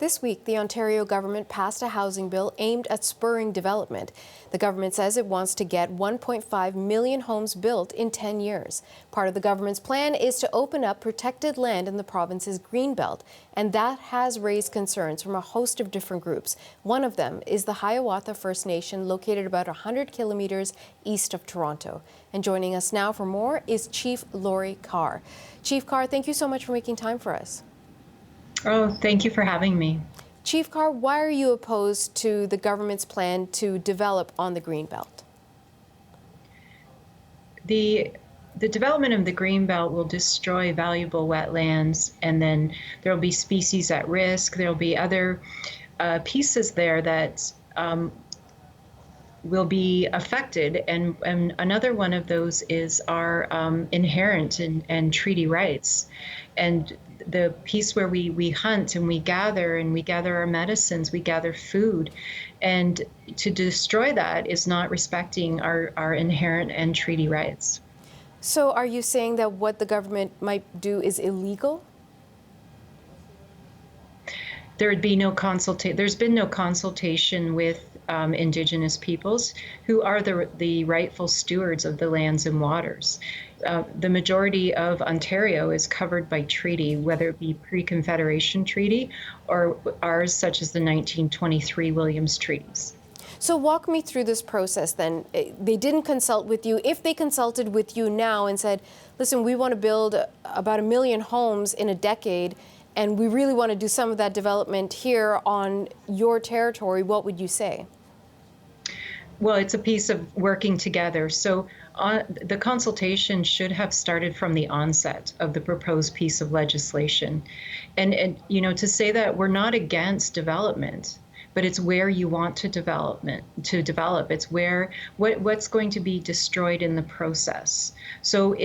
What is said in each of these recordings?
This week, the Ontario government passed a housing bill aimed at spurring development. The government says it wants to get 1.5 million homes built in 10 years. Part of the government's plan is to open up protected land in the province's Greenbelt, and that has raised concerns from a host of different groups. One of them is the Hiawatha First Nation, located about 100 kilometers east of Toronto. And joining us now for more is Chief Laurie Carr. Chief Carr, thank you so much for making time for us. Oh, thank you for having me. Chief Carr, why are you opposed to the government's plan to develop on the Greenbelt? The development of the Greenbelt will destroy valuable wetlands, and then there will be species at risk. There will be other pieces there that will be affected, and another one of those is our inherent and treaty rights. And the piece where we hunt and we gather our medicines, we gather food, and to destroy that is not respecting our inherent and treaty rights. So are you saying that what the government might do is illegal? There's been no consultation with Indigenous peoples, who are the rightful stewards of the lands and waters. The majority of Ontario is covered by treaty, whether it be pre-Confederation treaty or ours, such as the 1923 Williams treaties. So walk me through this process then. They didn't consult with you. If they consulted with you now and said, listen, we want to build about 1 million homes in a decade, and we really want to do some of that development here on your territory, what would you say? Well, it's a piece of working together. So the consultation should have started from the onset of the proposed piece of legislation. And to say that we're not against development, but it's where you want to develop. It's what's going to be destroyed in the process. So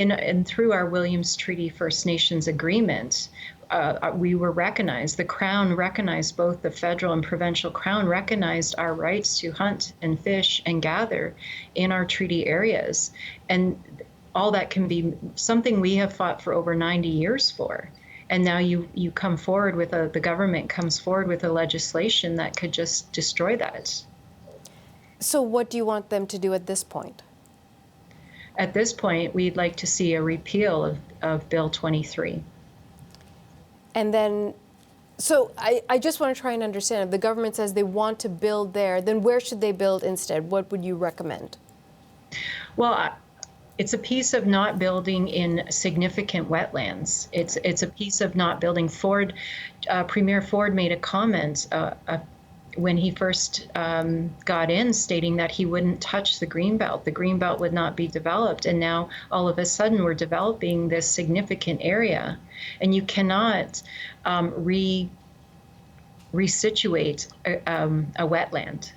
through our Williams Treaty First Nations agreement, we were recognized, the Crown recognized, both the federal and provincial Crown recognized our rights to hunt and fish and gather in our treaty areas. And all that can be something we have fought for over 90 years for. And now you come forward with the government comes forward with a legislation that could just destroy that. So what do you want them to do at this point? At this point, we'd like to see a repeal of Bill 23. And then, so I just want to try and understand, if the government says they want to build there, then where should they build instead? What would you recommend? Well, it's a piece of not building in significant wetlands. It's a piece of not building. Premier Ford made a comment when he first got in, stating that he wouldn't touch the Greenbelt. The Greenbelt would not be developed. And now all of a sudden we're developing this significant area. And you cannot resituate a wetland.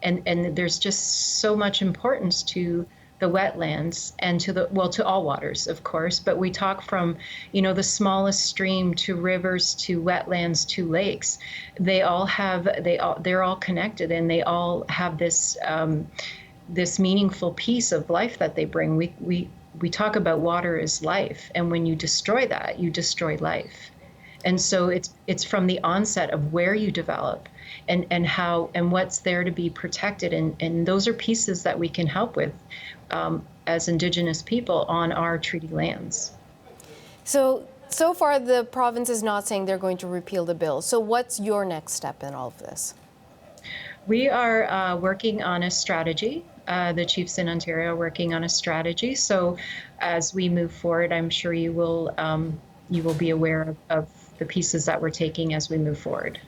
And there's just so much importance to the wetlands and to all waters, of course, but we talk from, the smallest stream to rivers to wetlands to lakes. They're all connected, and they all have this this meaningful piece of life that they bring. We talk about water as life, and when you destroy that, you destroy life. And so it's from the onset of where you develop and how and what's there to be protected, and those are pieces that we can help with as Indigenous people on our treaty lands. So far the province is not saying they're going to repeal the bill. So what's your next step in all of this? We are working on a strategy. The chiefs in Ontario are working on a strategy. So as we move forward, I'm sure you will be aware of the pieces that we're taking as we move forward.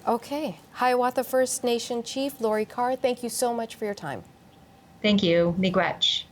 Okay. Hiawatha First Nation Chief Laurie Carr, thank you so much for your time. Thank you. Miigwech.